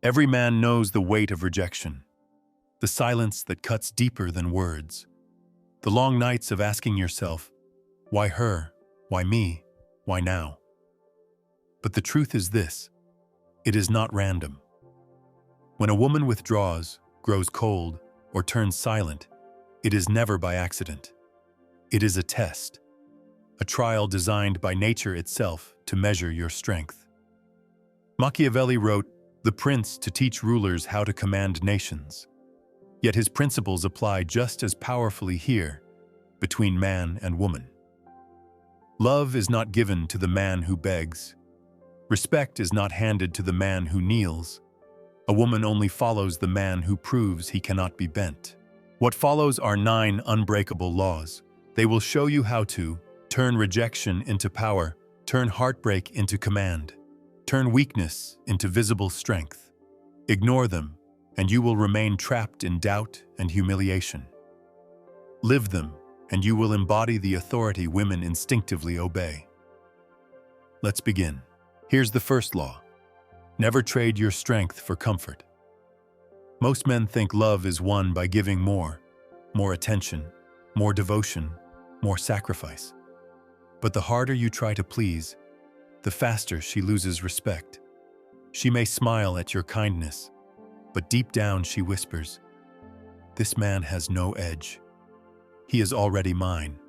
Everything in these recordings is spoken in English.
Every man knows the weight of rejection, the silence that cuts deeper than words, the long nights of asking yourself, why her? Why me? Why now? But the truth is this: it is not random. When a woman withdraws, grows cold, or turns silent, it is never by accident. It is a test, a trial designed by nature itself to measure your strength. Machiavelli wrote, "The prince to teach rulers how to command nations." Yet his principles apply just as powerfully here, between man and woman. Love is not given to the man who begs. Respect is not handed to the man who kneels. A woman only follows the man who proves he cannot be bent. What follows are 9 unbreakable laws. They will show you how to turn rejection into power, turn heartbreak into command, turn weakness into visible strength. Ignore them, and you will remain trapped in doubt and humiliation. Live them, and you will embody the authority women instinctively obey. Let's begin. Here's the first law: never trade your strength for comfort. Most men think love is won by giving more attention, more devotion, more sacrifice. But the harder you try to please, the faster she loses respect. She may smile at your kindness, but deep down she whispers, "This man has no edge. He is already mine."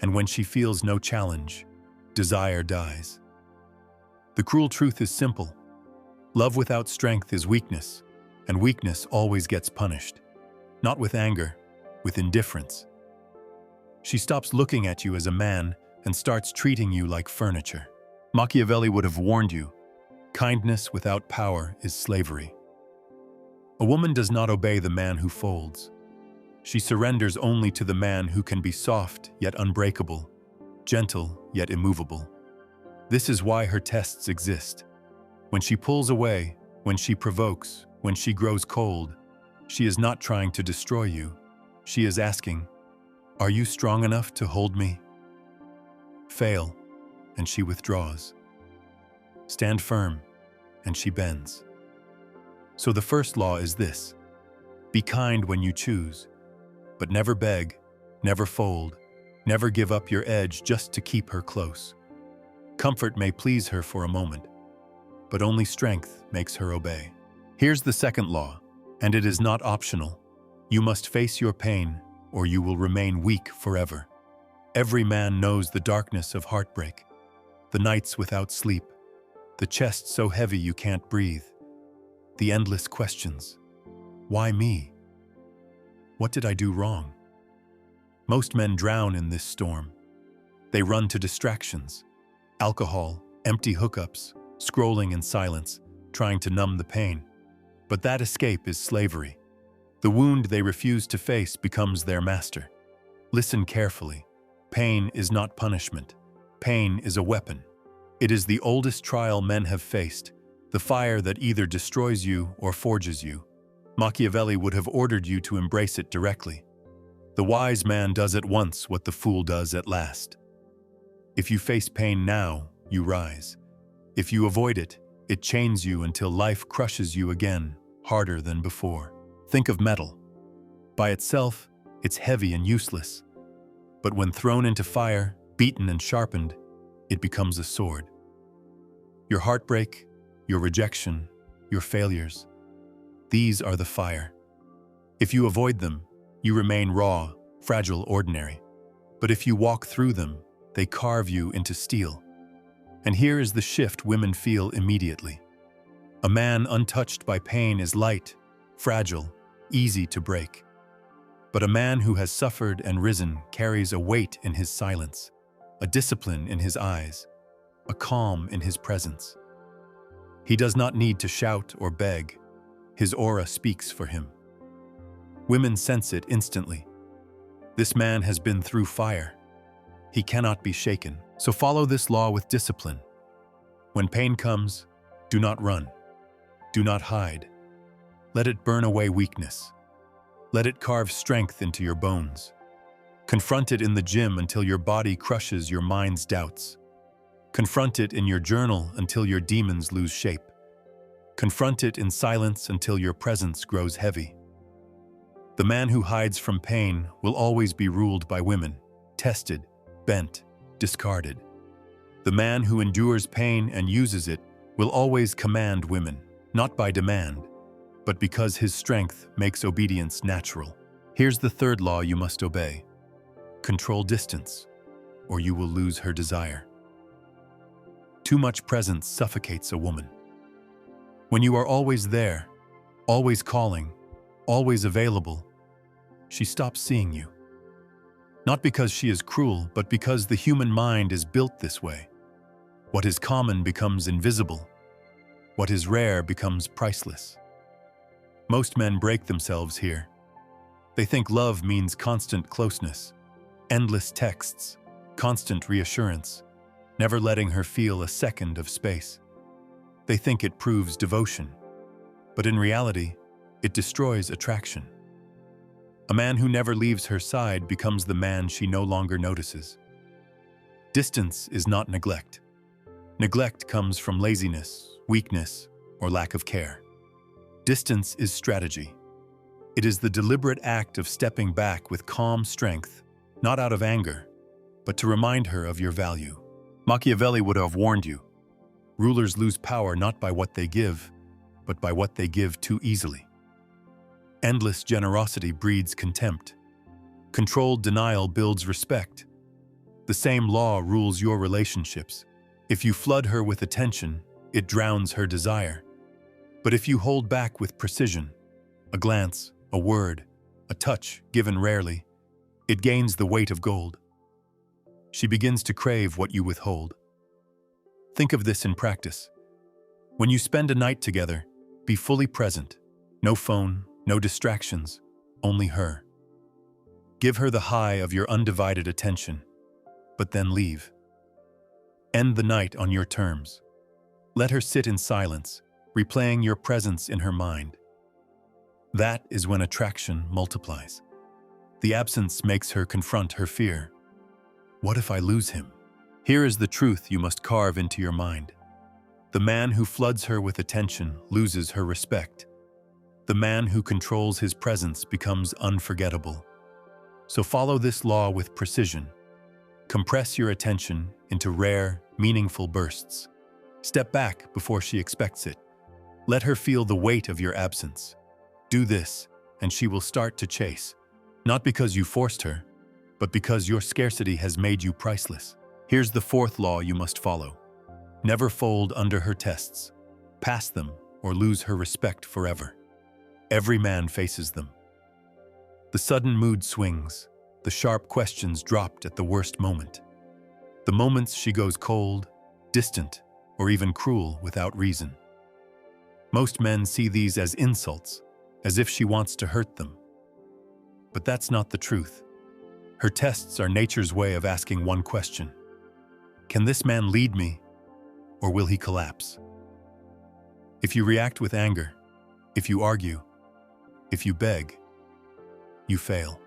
And when she feels no challenge, desire dies. The cruel truth is simple: love without strength is weakness, and weakness always gets punished. Not with anger, with indifference. She stops looking at you as a man and starts treating you like furniture. Machiavelli would have warned you, kindness without power is slavery. A woman does not obey the man who folds. She surrenders only to the man who can be soft yet unbreakable, gentle yet immovable. This is why her tests exist. When she pulls away, when she provokes, when she grows cold, she is not trying to destroy you. She is asking, "Are you strong enough to hold me?" Fail, and she withdraws. Stand firm, and she bends. So the first law is this: be kind when you choose, but never beg, never fold, never give up your edge just to keep her close. Comfort may please her for a moment, but only strength makes her obey. Here's the second law, and it is not optional. You must face your pain, or you will remain weak forever. Every man knows the darkness of heartbreak, the nights without sleep, the chest so heavy you can't breathe, the endless questions. Why me? What did I do wrong? Most men drown in this storm. They run to distractions: alcohol, empty hookups, scrolling in silence, trying to numb the pain. But that escape is slavery. The wound they refuse to face becomes their master. Listen carefully. Pain is not punishment. Pain is a weapon. It is the oldest trial men have faced, the fire that either destroys you or forges you. Machiavelli would have ordered you to embrace it directly. The wise man does at once what the fool does at last. If you face pain now, you rise. If you avoid it, it chains you until life crushes you again, harder than before. Think of metal. By itself, it's heavy and useless. But when thrown into fire, beaten and sharpened, it becomes a sword. Your heartbreak, your rejection, your failures, these are the fire. If you avoid them, you remain raw, fragile, ordinary. But if you walk through them, they carve you into steel. And here is the shift women feel immediately. A man untouched by pain is light, fragile, easy to break. But a man who has suffered and risen carries a weight in his silence, a discipline in his eyes, a calm in his presence. He does not need to shout or beg. His aura speaks for him. Women sense it instantly. This man has been through fire. He cannot be shaken. So follow this law with discipline. When pain comes, do not run. Do not hide. Let it burn away weakness. Let it carve strength into your bones. Confront it in the gym until your body crushes your mind's doubts. Confront it in your journal until your demons lose shape. Confront it in silence until your presence grows heavy. The man who hides from pain will always be ruled by women, tested, bent, discarded. The man who endures pain and uses it will always command women, not by demand, but because his strength makes obedience natural. Here's the third law you must obey. Control distance, or you will lose her desire. Too much presence suffocates a woman. When you are always there, always calling, always available, she stops seeing you. Not because she is cruel, but because the human mind is built this way. What is common becomes invisible. What is rare becomes priceless. Most men break themselves here. They think love means constant closeness, endless texts, constant reassurance, never letting her feel a second of space. They think it proves devotion, but in reality, it destroys attraction. A man who never leaves her side becomes the man she no longer notices. Distance is not neglect. Neglect comes from laziness, weakness, or lack of care. Distance is strategy. It is the deliberate act of stepping back with calm strength, not out of anger, but to remind her of your value. Machiavelli would have warned you. Rulers lose power not by what they give, but by what they give too easily. Endless generosity breeds contempt. Controlled denial builds respect. The same law rules your relationships. If you flood her with attention, it drowns her desire. But if you hold back with precision, a glance, a word, a touch given rarely, it gains the weight of gold. She begins to crave what you withhold. Think of this in practice. When you spend a night together, be fully present. No phone, no distractions, only her. Give her the high of your undivided attention, but then leave. End the night on your terms. Let her sit in silence, replaying your presence in her mind. That is when attraction multiplies. The absence makes her confront her fear. What if I lose him? Here is the truth you must carve into your mind. The man who floods her with attention loses her respect. The man who controls his presence becomes unforgettable. So follow this law with precision. Compress your attention into rare, meaningful bursts. Step back before she expects it. Let her feel the weight of your absence. Do this, and she will start to chase. Not because you forced her, but because your scarcity has made you priceless. Here's the fourth law you must follow. Never fold under her tests. Pass them or lose her respect forever. Every man faces them. The sudden mood swings, the sharp questions dropped at the worst moment. The moments she goes cold, distant, or even cruel without reason. Most men see these as insults, as if she wants to hurt them. But that's not the truth. Her tests are nature's way of asking one question. Can this man lead me, or will he collapse? If you react with anger, if you argue, if you beg, you fail.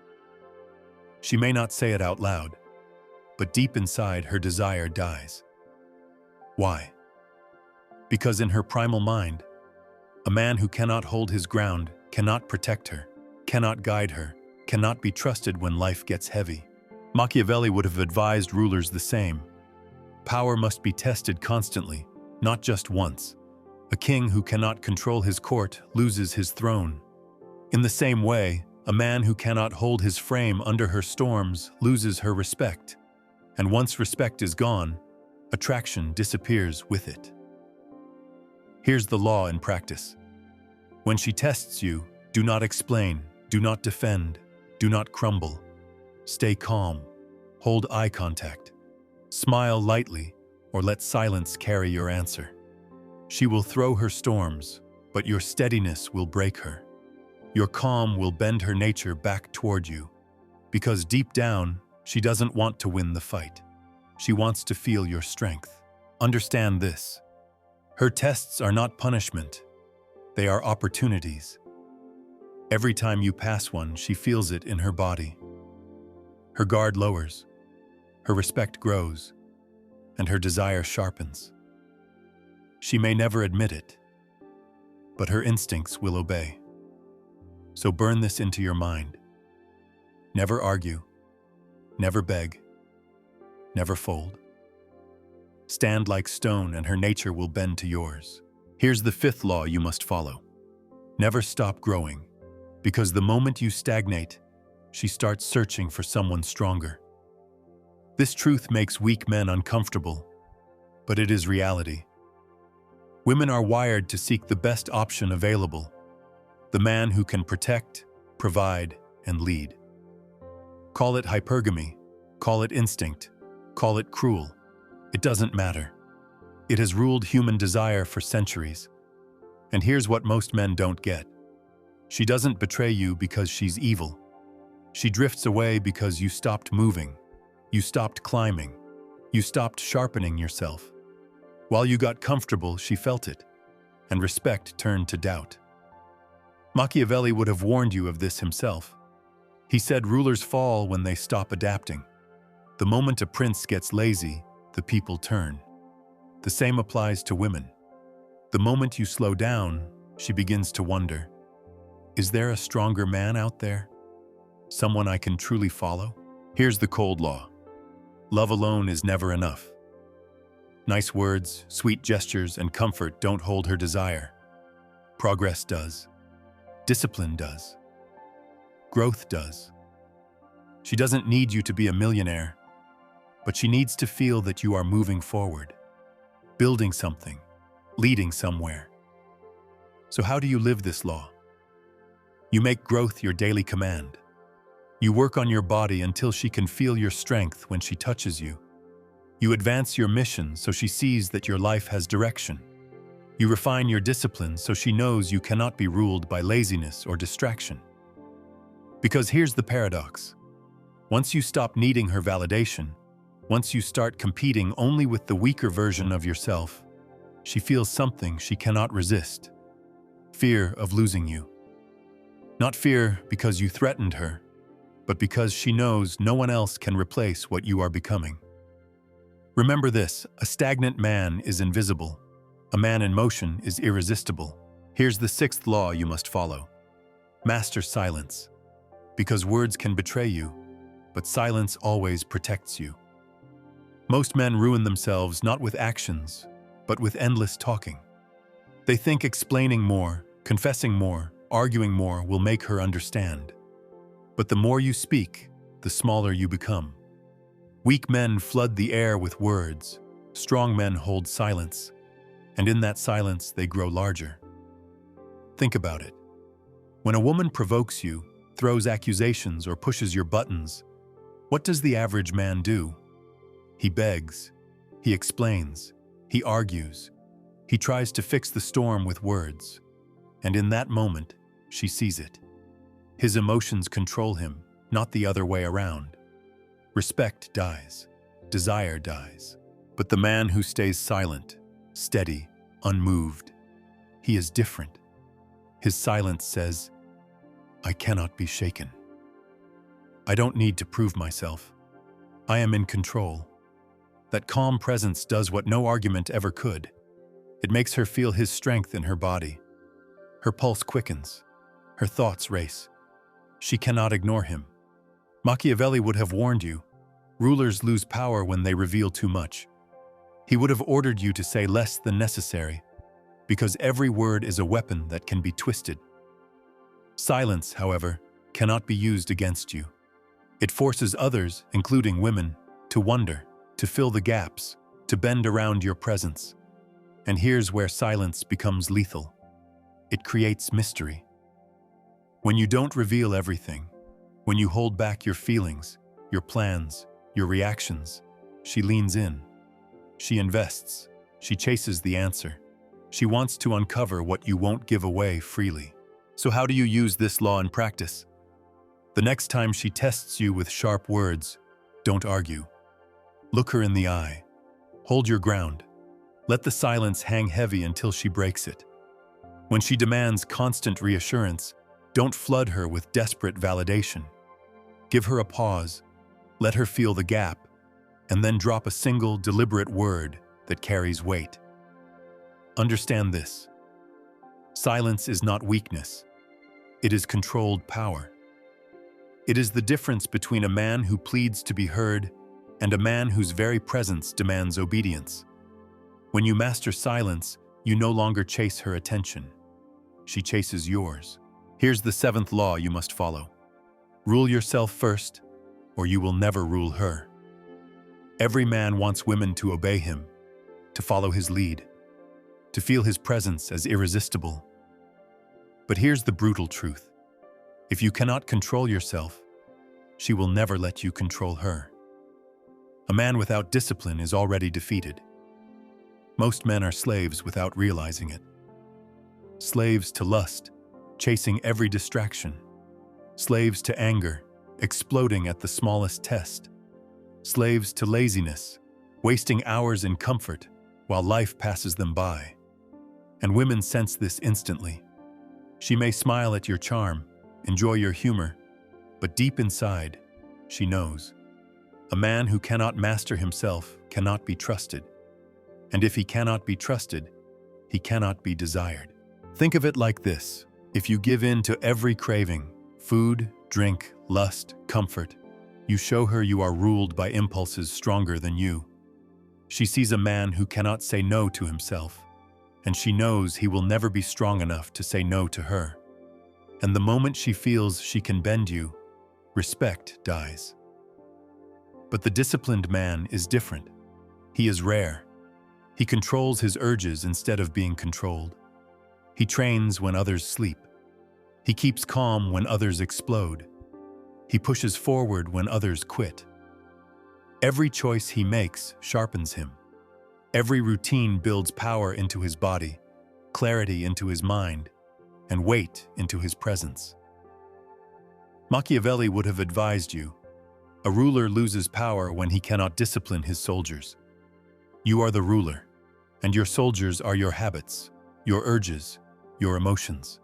She may not say it out loud, but deep inside her desire dies. Why? Because in her primal mind, a man who cannot hold his ground cannot protect her, cannot guide her, cannot be trusted when life gets heavy. Machiavelli would have advised rulers the same. Power must be tested constantly, not just once. A king who cannot control his court loses his throne. In the same way, a man who cannot hold his frame under her storms loses her respect. And once respect is gone, attraction disappears with it. Here's the law in practice. When she tests you, do not explain, do not defend, do not crumble. Stay calm, hold eye contact, smile lightly, or let silence carry your answer. She will throw her storms, but your steadiness will break her. Your calm will bend her nature back toward you, because deep down, she doesn't want to win the fight. She wants to feel your strength. Understand this. Her tests are not punishment. They are opportunities. Every time you pass one, she feels it in her body. Her guard lowers, her respect grows, and her desire sharpens. She may never admit it, but her instincts will obey. So burn this into your mind. Never argue, never beg, never fold. Stand like stone and her nature will bend to yours. Here's the fifth law you must follow. Never stop growing, because the moment you stagnate, she starts searching for someone stronger. This truth makes weak men uncomfortable, but it is reality. Women are wired to seek the best option available, the man who can protect, provide, and lead. Call it hypergamy, call it instinct, call it cruel. It doesn't matter. It has ruled human desire for centuries. And here's what most men don't get. She doesn't betray you because she's evil. She drifts away because you stopped moving. You stopped climbing. You stopped sharpening yourself. While you got comfortable, she felt it, and respect turned to doubt. Machiavelli would have warned you of this himself. He said rulers fall when they stop adapting. The moment a prince gets lazy, the people turn. The same applies to women. The moment you slow down, she begins to wonder, is there a stronger man out there? Someone I can truly follow? Here's the cold law. Love alone is never enough. Nice words, sweet gestures, and comfort don't hold her desire. Progress does. Discipline does. Growth does. She doesn't need you to be a millionaire, but she needs to feel that you are moving forward, building something, leading somewhere. So how do you live this law? You make growth your daily command. You work on your body until she can feel your strength when she touches you. You advance your mission so she sees that your life has direction. You refine your discipline so she knows you cannot be ruled by laziness or distraction. Because here's the paradox. Once you stop needing her validation, once you start competing only with the weaker version of yourself, she feels something she cannot resist. Fear of losing you. Not fear because you threatened her, but because she knows no one else can replace what you are becoming. Remember this, a stagnant man is invisible. A man in motion is irresistible. Here's the sixth law you must follow. Master silence. Because words can betray you, but silence always protects you. Most men ruin themselves not with actions, but with endless talking. They think explaining more, confessing more, arguing more will make her understand. But the more you speak, the smaller you become. Weak men flood the air with words. Strong men hold silence. And in that silence, they grow larger. Think about it. When a woman provokes you, throws accusations, or pushes your buttons, what does the average man do? He begs. He explains. He argues. He tries to fix the storm with words. And in that moment, she sees it. His emotions control him, not the other way around. Respect dies. Desire dies. But the man who stays silent, steady, unmoved, he is different. His silence says, I cannot be shaken. I don't need to prove myself. I am in control. That calm presence does what no argument ever could. It makes her feel his strength in her body. Her pulse quickens. Her thoughts race. She cannot ignore him. Machiavelli would have warned you. Rulers lose power when they reveal too much. He would have ordered you to say less than necessary, because every word is a weapon that can be twisted. Silence, however, cannot be used against you. It forces others, including women, to wonder, to fill the gaps, to bend around your presence. And here's where silence becomes lethal. It creates mystery. When you don't reveal everything, when you hold back your feelings, your plans, your reactions, she leans in. She invests. She chases the answer. She wants to uncover what you won't give away freely. So how do you use this law in practice? The next time she tests you with sharp words, don't argue. Look her in the eye. Hold your ground. Let the silence hang heavy until she breaks it. When she demands constant reassurance, don't flood her with desperate validation. Give her a pause, let her feel the gap, and then drop a single, deliberate word that carries weight. Understand this. Silence is not weakness. It is controlled power. It is the difference between a man who pleads to be heard and a man whose very presence demands obedience. When you master silence, you no longer chase her attention. She chases yours. Here's the seventh law you must follow. Rule yourself first, or you will never rule her. Every man wants women to obey him, to follow his lead, to feel his presence as irresistible. But here's the brutal truth. If you cannot control yourself, she will never let you control her. A man without discipline is already defeated. Most men are slaves without realizing it. Slaves to lust, chasing every distraction. Slaves to anger, exploding at the smallest test. Slaves to laziness, wasting hours in comfort while life passes them by. And women sense this instantly. She may smile at your charm, enjoy your humor, but deep inside, she knows. A man who cannot master himself cannot be trusted. And if he cannot be trusted, he cannot be desired. Think of it like this. If you give in to every craving, food, drink, lust, comfort, you show her you are ruled by impulses stronger than you. She sees a man who cannot say no to himself, and she knows he will never be strong enough to say no to her. And the moment she feels she can bend you, respect dies. But the disciplined man is different. He is rare. He controls his urges instead of being controlled. He trains when others sleep. He keeps calm when others explode. He pushes forward when others quit. Every choice he makes sharpens him. Every routine builds power into his body, clarity into his mind, and weight into his presence. Machiavelli would have advised you, a ruler loses power when he cannot discipline his soldiers. You are the ruler, and your soldiers are your habits, your urges, your emotions.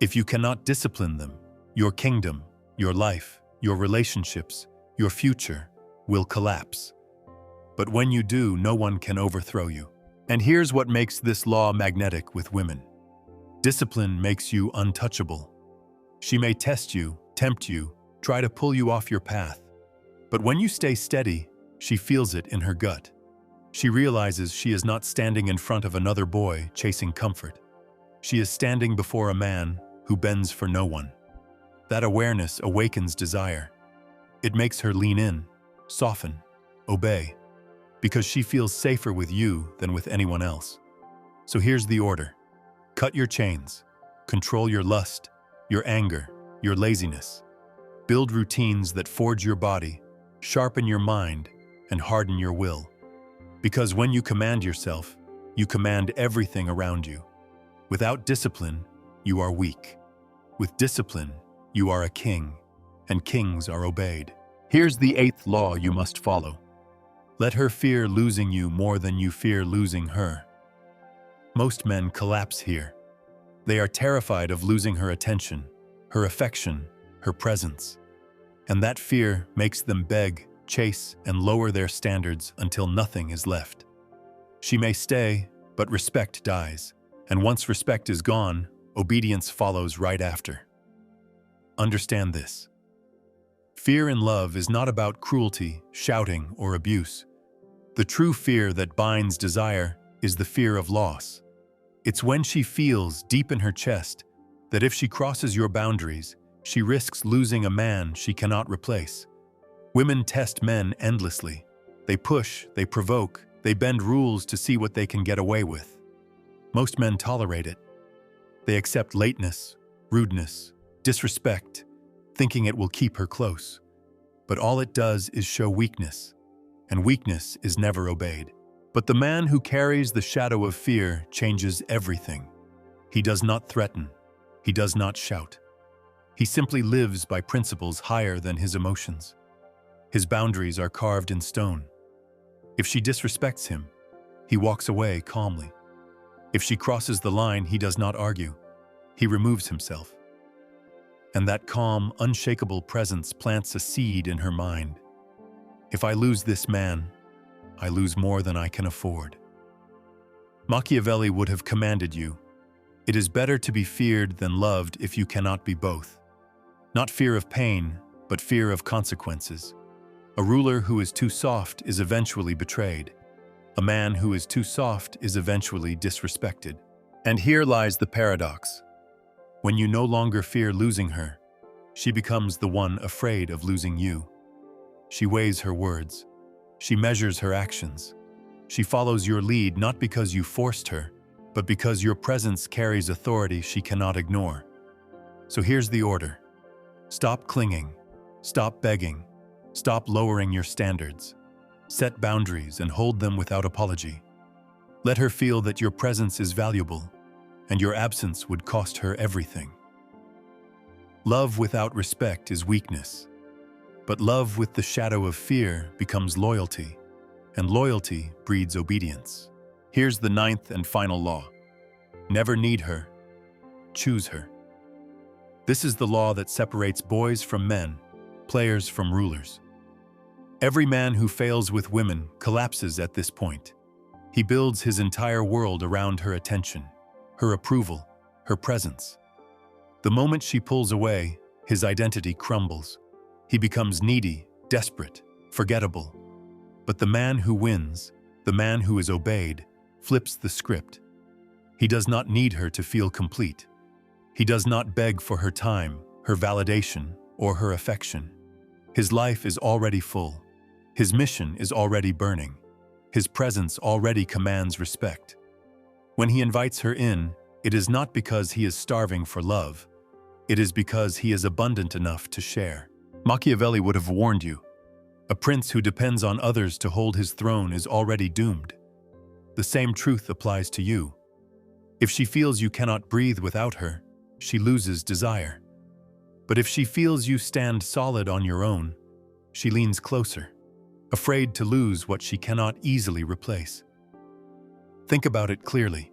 If you cannot discipline them, your kingdom, your life, your relationships, your future will collapse. But when you do, no one can overthrow you. And here's what makes this law magnetic with women. Discipline makes you untouchable. She may test you, tempt you, try to pull you off your path. But when you stay steady, she feels it in her gut. She realizes she is not standing in front of another boy chasing comfort. She is standing before a man who bends for no one. That awareness awakens desire. It makes her lean in, soften, obey, because she feels safer with you than with anyone else. So here's the order. Cut your chains. Control your lust, your anger, your laziness. Build routines that forge your body, sharpen your mind, and harden your will. Because when you command yourself, you command everything around you. Without discipline, you are weak. With discipline, you are a king, and kings are obeyed. Here's the eighth law you must follow. Let her fear losing you more than you fear losing her. Most men collapse here. They are terrified of losing her attention, her affection, her presence. And that fear makes them beg, chase, and lower their standards until nothing is left. She may stay, but respect dies. And once respect is gone, obedience follows right after. Understand this. Fear in love is not about cruelty, shouting, or abuse. The true fear that binds desire is the fear of loss. It's when she feels deep in her chest that if she crosses your boundaries, she risks losing a man she cannot replace. Women test men endlessly. They push, they provoke, they bend rules to see what they can get away with. Most men tolerate it. They accept lateness, rudeness, disrespect, thinking it will keep her close. But all it does is show weakness, and weakness is never obeyed. But the man who carries the shadow of fear changes everything. He does not threaten. He does not shout. He simply lives by principles higher than his emotions. His boundaries are carved in stone. If she disrespects him, he walks away calmly. If she crosses the line, he does not argue. He removes himself. And that calm, unshakable presence plants a seed in her mind. If I lose this man, I lose more than I can afford. Machiavelli would have commanded you, It is better to be feared than loved if you cannot be both. Not fear of pain, but fear of consequences. A ruler who is too soft is eventually betrayed. A man who is too soft is eventually disrespected. And here lies the paradox. When you no longer fear losing her, she becomes the one afraid of losing you. She weighs her words. She measures her actions. She follows your lead not because you forced her, but because your presence carries authority she cannot ignore. So here's the order. Stop clinging. Stop begging. Stop lowering your standards. Set boundaries and hold them without apology. Let her feel that your presence is valuable, and your absence would cost her everything. Love without respect is weakness, but love with the shadow of fear becomes loyalty, and loyalty breeds obedience. Here's the 9th and final law. Never need her, choose her. This is the law that separates boys from men, players from rulers. Every man who fails with women collapses at this point. He builds his entire world around her attention, her approval, her presence. The moment she pulls away, his identity crumbles. He becomes needy, desperate, forgettable. But the man who wins, the man who is obeyed, flips the script. He does not need her to feel complete. He does not beg for her time, her validation, or her affection. His life is already full. His mission is already burning. His presence already commands respect. When he invites her in, it is not because he is starving for love. It is because he is abundant enough to share. Machiavelli would have warned you. A prince who depends on others to hold his throne is already doomed. The same truth applies to you. If she feels you cannot breathe without her, she loses desire. But if she feels you stand solid on your own, she leans closer, afraid to lose what she cannot easily replace. Think about it clearly.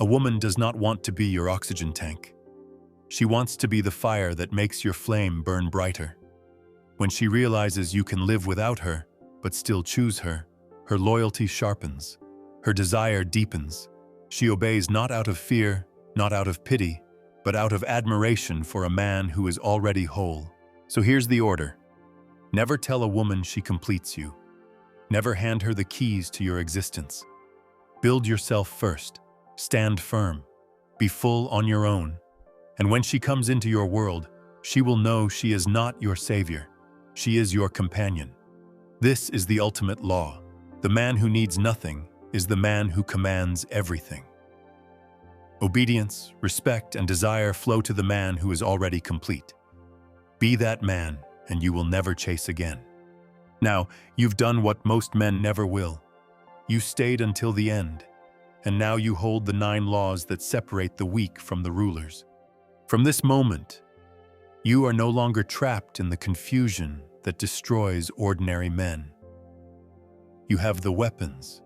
A woman does not want to be your oxygen tank. She wants to be the fire that makes your flame burn brighter. When she realizes you can live without her, but still choose her, her loyalty sharpens, her desire deepens. She obeys not out of fear, not out of pity, but out of admiration for a man who is already whole. So here's the order. Never tell a woman she completes you. Never hand her the keys to your existence. Build yourself first. Stand firm. Be full on your own. And when she comes into your world, she will know she is not your savior. She is your companion. This is the ultimate law. The man who needs nothing is the man who commands everything. Obedience, respect, and desire flow to the man who is already complete. Be that man, and you will never chase again. Now, you've done what most men never will. You stayed until the end, and now you hold the 9 laws that separate the weak from the rulers. From this moment, you are no longer trapped in the confusion that destroys ordinary men. You have the weapons.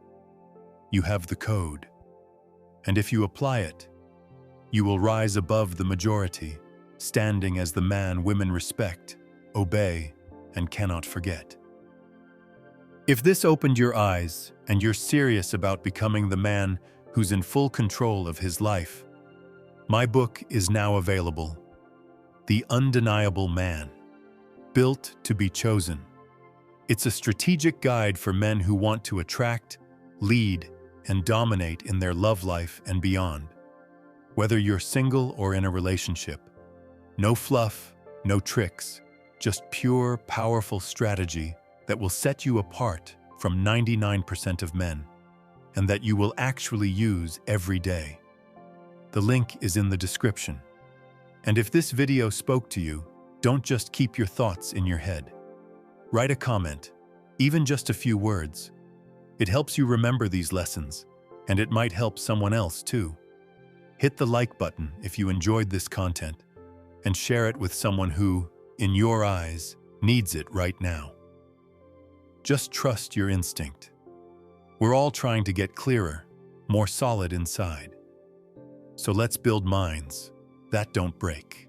You have the code. And if you apply it, you will rise above the majority, standing as the man women respect, obey, and cannot forget. If this opened your eyes and you're serious about becoming the man who's in full control of his life, my book is now available. The Undeniable Man, Built to be Chosen. It's a strategic guide for men who want to attract, lead, and dominate in their love life and beyond. Whether you're single or in a relationship, no fluff, no tricks, just pure, powerful strategy that will set you apart from 99% of men, and that you will actually use every day. The link is in the description. And if this video spoke to you, don't just keep your thoughts in your head. Write a comment, even just a few words. It helps you remember these lessons, and it might help someone else too. Hit the like button if you enjoyed this content, and share it with someone who, in your eyes, needs it right now. Just trust your instinct. We're all trying to get clearer, more solid inside. So let's build minds that don't break.